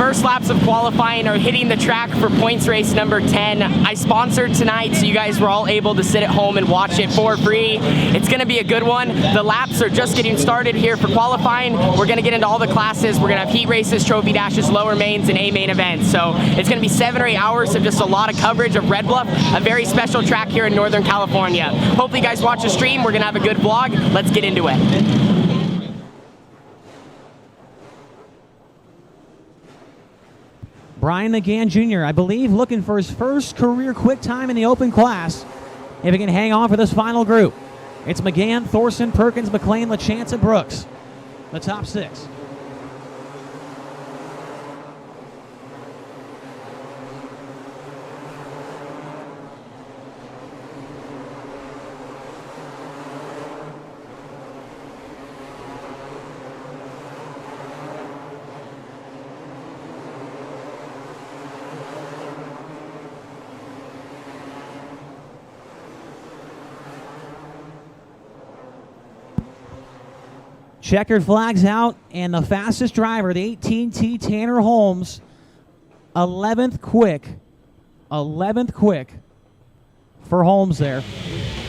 first laps of qualifying are hitting the track for points race number 10. I sponsored tonight, so you guys were all able to sit at home and watch it for free. It's gonna be a good one. The laps are just getting started here for qualifying. We're gonna get into all the classes. We're gonna have heat races, trophy dashes, lower mains, and A main events. So it's gonna be 7 or 8 hours of just a lot of coverage of Red Bluff, a very special track here in Northern California. Hopefully you guys watch the stream. We're gonna have a good vlog. Let's get into it. Brian McGann Jr., I believe, looking for his first career quick time in the open class. If he can hang on for this final group. It's McGann, Thorson, Perkins, McLean, LaChance, and Brooks. The top 6. Checkered flags out, and the fastest driver, the 18T Tanner Holmes, 11th quick for Holmes there.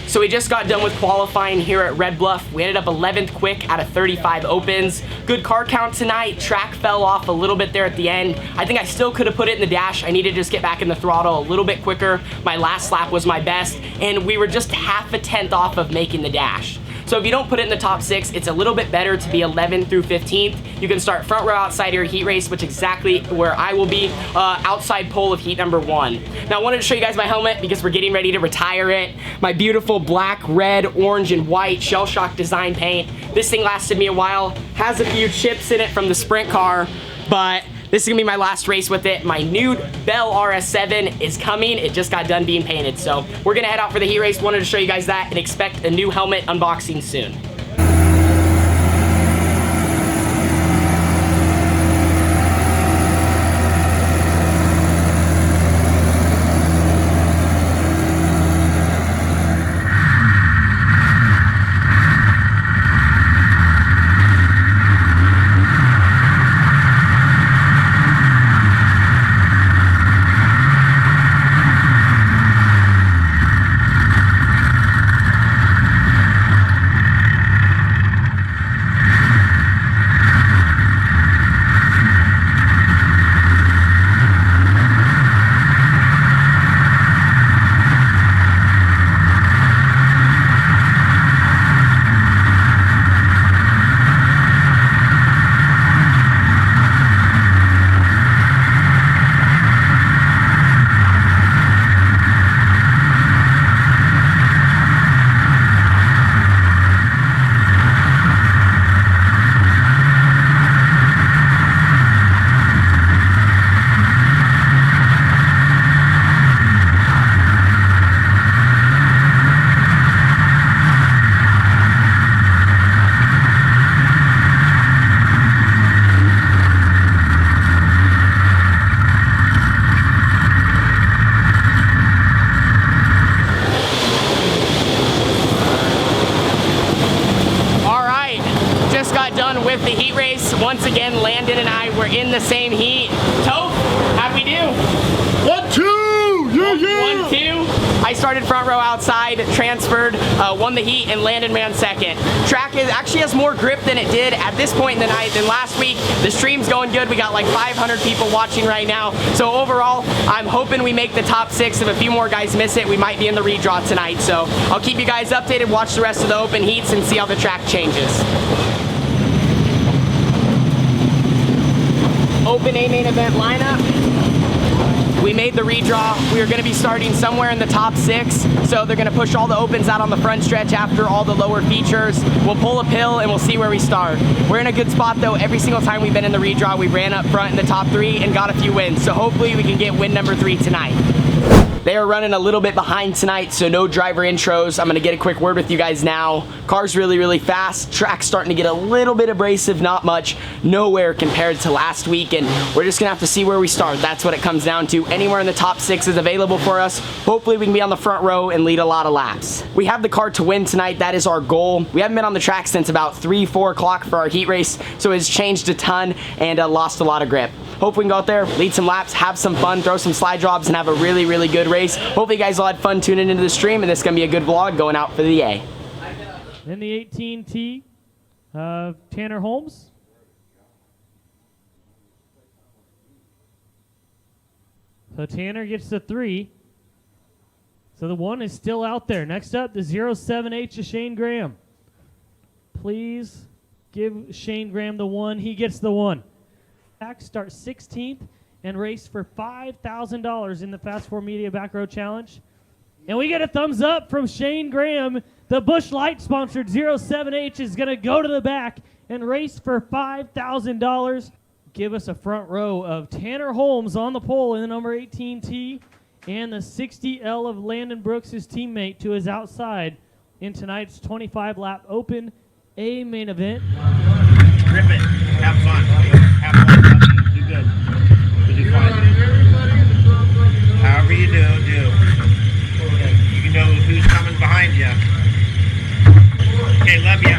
So we just got done with qualifying here at Red Bluff. We ended up 11th quick out of 35 opens. Good car count tonight. Track fell off a little bit there at the end. I think I still could have put it in the dash. I needed to just get back in the throttle a little bit quicker. My last lap was my best, and we were just half a tenth off of making the dash. So if you don't put it in the top 6, it's a little bit better to be 11th through 15th. You can start front row outside your heat race, which is exactly where I will be, outside pole of heat number 1. Now I wanted to show you guys my helmet because we're getting ready to retire it. My beautiful black, red, orange, and white shell shock design paint. This thing lasted me a while, has a few chips in it from the sprint car, but this is gonna be my last race with it. My new Bell RS7 is coming. It just got done being painted. So we're gonna head out for the heat race. Wanted to show you guys that and expect a new helmet unboxing soon. With the heat race, once again, Landon and I were in the same heat. Toph, how'd we do? 1-2! Yeah! 1-2. I started front row outside, transferred, won the heat, and Landon ran second. Track actually has more grip than it did at this point in the night than last week. The stream's going good. We got like 500 people watching right now. So overall, I'm hoping we make the top 6. If a few more guys miss it, we might be in the redraw tonight. So I'll keep you guys updated, watch the rest of the open heats, and see how the track changes. Open A main event lineup. We made the redraw. We are going to be starting somewhere in the top 6, so they're going to push all the opens out on the front stretch after all the lower features. We'll pull a pill and we'll see where we start. We're in a good spot though. Every single time we've been in the redraw, we ran up front in the top 3 and got a few wins, so hopefully we can get win number 3 tonight. They are running a little bit behind tonight, so no driver intros. I'm gonna get a quick word with you guys now. Car's really fast. Track's starting to get a little bit abrasive, not much, nowhere compared to last week, and we're just gonna have to see where we start. That's what it comes down to. Anywhere in the top 6 is available for us. Hopefully we can be on the front row and lead a lot of laps. We have the car to win tonight. That is our goal. We haven't been on the track since about 3-4 o'clock for our heat race, so it's changed a ton and lost a lot of grip. Hope we can go out there, lead some laps, have some fun, throw some slide jobs, and have a really, really good race. Hopefully you guys all had fun tuning into the stream, and this is going to be a good vlog going out for the A. Then the 18T of Tanner Holmes. So Tanner gets the 3. So the 1 is still out there. Next up, the 07H of Shane Graham. Please give Shane Graham the 1. He gets the 1. Back start 16th and race for $5,000 in the Fast 4 Media Back Row Challenge. And we get a thumbs up from Shane Graham. The Busch Light sponsored 07H is going to go to the back and race for $5,000. Give us a front row of Tanner Holmes on the pole in the number 18T and the 60L of Landon Brooks, his teammate, to his outside in tonight's 25-lap Open A main event. Rip it. Have fun. Have fun. Do good. You'll do fine. However you do. You can know who's coming behind you. Okay, love you.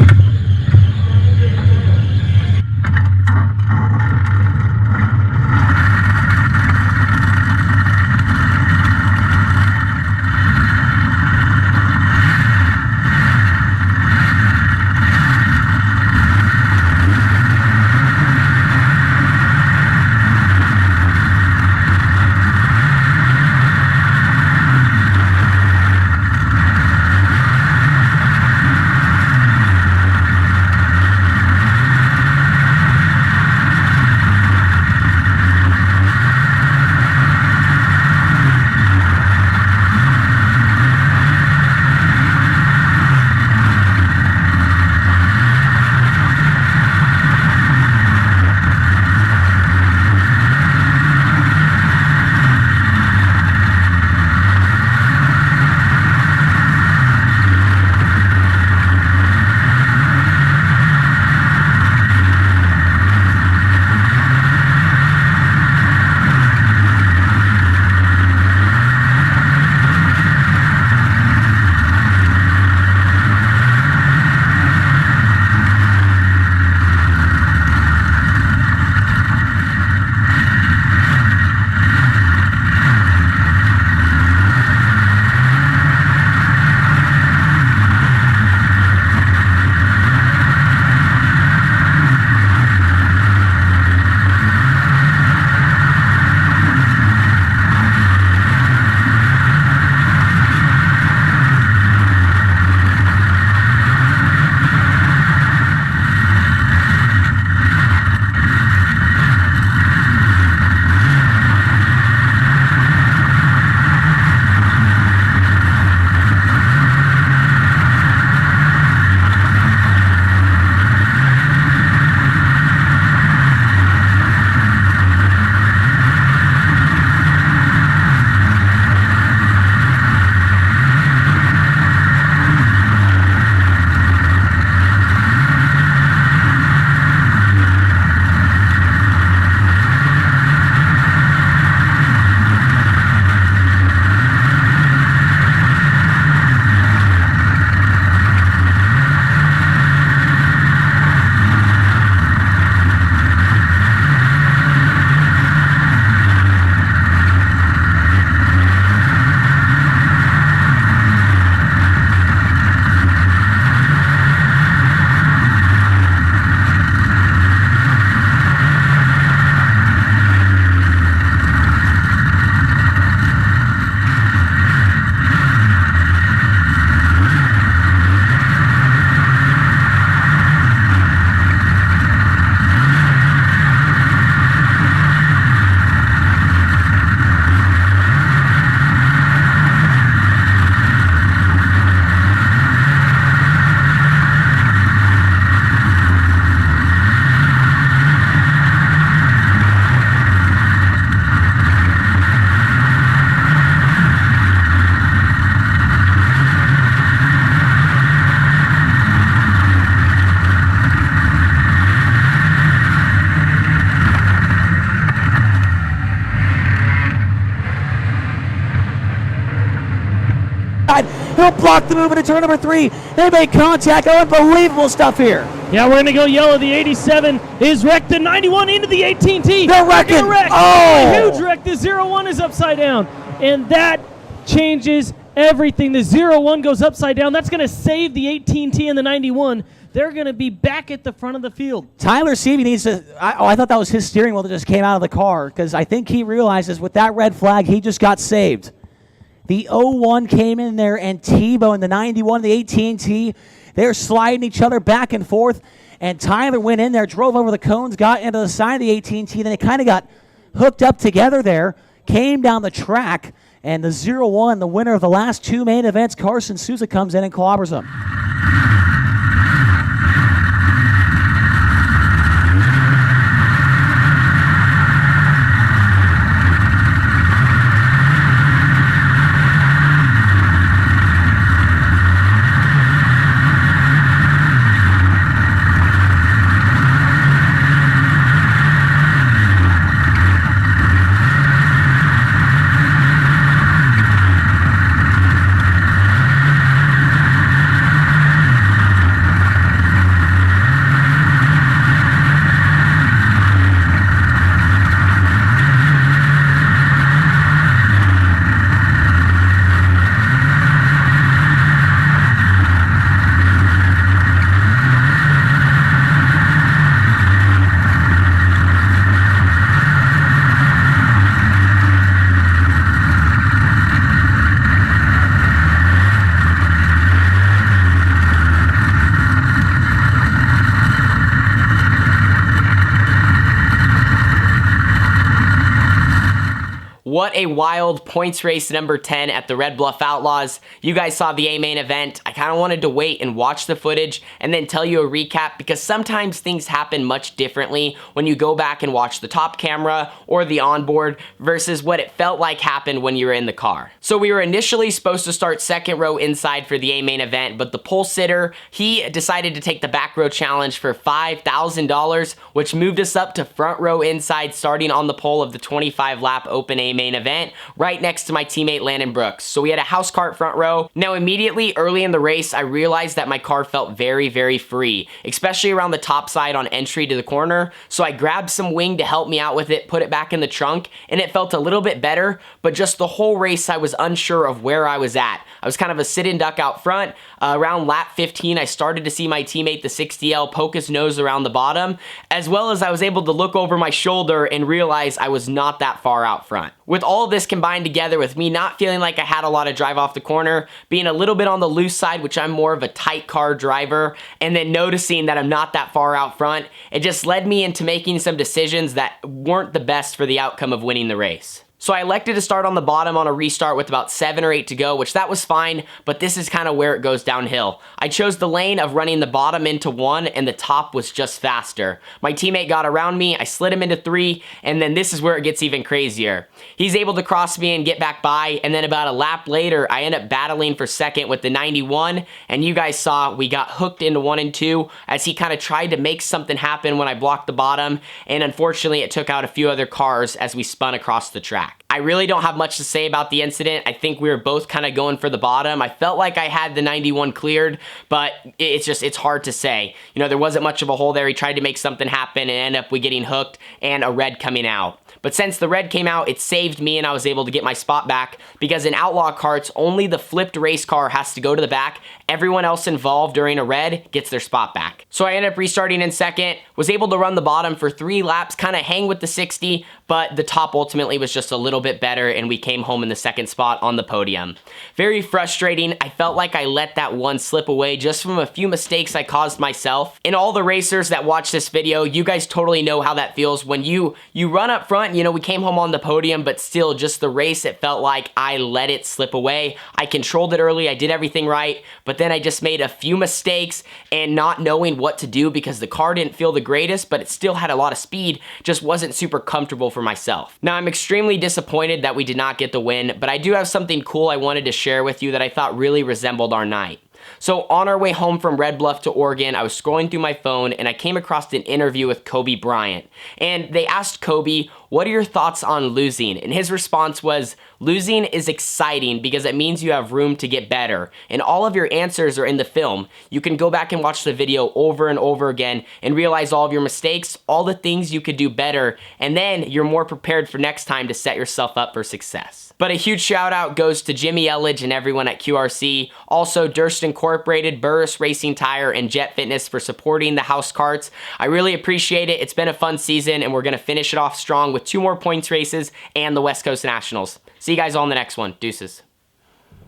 He'll block the move into turn number 3. They make contact. Unbelievable stuff here. Yeah, we're going to go yellow. The 87 is wrecked. The 91 into the 18T. They're wrecking. Wrecked. Oh! A huge wreck. The 01 is upside down. And that changes everything. The 01 goes upside down. That's going to save the 18T and the 91. They're going to be back at the front of the field. Tyler Seavey needs to... I thought that was his steering wheel that just came out of the car, because I think he realizes with that red flag, he just got saved. The 01 came in there and T-boned the 91, the 18T. They're sliding each other back and forth, and Tyler went in there, drove over the cones, got into the side of the 18T, then they kind of got hooked up together there, came down the track, and the 01, the winner of the last 2 main events, Carson Souza, comes in and clobbers him. What a wild points race number 10 at the Red Bluff Outlaws. You guys saw the A-main event. I kind of wanted to wait and watch the footage and then tell you a recap, because sometimes things happen much differently when you go back and watch the top camera or the onboard versus what it felt like happened when you were in the car. So we were initially supposed to start second row inside for the A-main event, but the pole sitter, he decided to take the back row challenge for $5,000, which moved us up to front row inside, starting on the pole of the 25 lap open A-main event, right next to my teammate Landon Brooks. So we had a house cart front row. Now immediately early in the race, I realized that my car felt very, very free, especially around the top side on entry to the corner. So I grabbed some wing to help me out with it, put it back in the trunk, and it felt a little bit better, but just the whole race I was unsure of where I was at. I was kind of a sit and duck out front. Around lap 15, I started to see my teammate, the 60L, poke his nose around the bottom, as well as I was able to look over my shoulder and realize I was not that far out front. With all of this combined together with me not feeling like I had a lot of drive off the corner, being a little bit on the loose side, which I'm more of a tight car driver, and then noticing that I'm not that far out front, it just led me into making some decisions that weren't the best for the outcome of winning the race. So I elected to start on the bottom on a restart with about 7 or 8 to go, which that was fine, but this is kind of where it goes downhill. I chose the lane of running the bottom into 1, and the top was just faster. My teammate got around me, I slid him into 3, and then this is where it gets even crazier. He's able to cross me and get back by, and then about a lap later, I end up battling for second with the 91, and you guys saw we got hooked into 1 and 2 as he kind of tried to make something happen when I blocked the bottom, and unfortunately it took out a few other cars as we spun across the track. I really don't have much to say about the incident. I think we were both kind of going for the bottom. I felt like I had the 91 cleared, but it's hard to say. You know, there wasn't much of a hole there. He tried to make something happen and ended up we getting hooked and a red coming out. But since the red came out, it saved me and I was able to get my spot back, because in outlaw karts, only the flipped race car has to go to the back. Everyone else involved during a red gets their spot back. So I ended up restarting in second, was able to run the bottom for 3 laps, kind of hang with the 60, but the top ultimately was just a little bit better and we came home in the second spot on the podium. Very frustrating. I felt like I let that one slip away just from a few mistakes I caused myself. And all the racers that watch this video, you guys totally know how that feels when you run up front. You know, we came home on the podium, but still just the race, it felt like I let it slip away. I controlled it early, I did everything right, but then I just made a few mistakes, and not knowing what to do because the car didn't feel the greatest, but it still had a lot of speed, just wasn't super comfortable for myself. Now I'm extremely disappointed that we did not get the win, but I do have something cool I wanted to share with you that I thought really resembled our night. So on our way home from Red Bluff to Oregon, I was scrolling through my phone and I came across an interview with Kobe Bryant. And they asked Kobe, what are your thoughts on losing? And his response was, losing is exciting because it means you have room to get better. And all of your answers are in the film. You can go back and watch the video over and over again and realize all of your mistakes, all the things you could do better, and then you're more prepared for next time to set yourself up for success. But a huge shout out goes to Jimmy Elledge and everyone at QRC. Also Durst Incorporated, Burris Racing Tire, and Jet Fitness for supporting the house karts. I really appreciate it. It's been a fun season, and we're going to finish it off strong with 2 more points races and the West Coast Nationals. See you guys all in the next one. Deuces.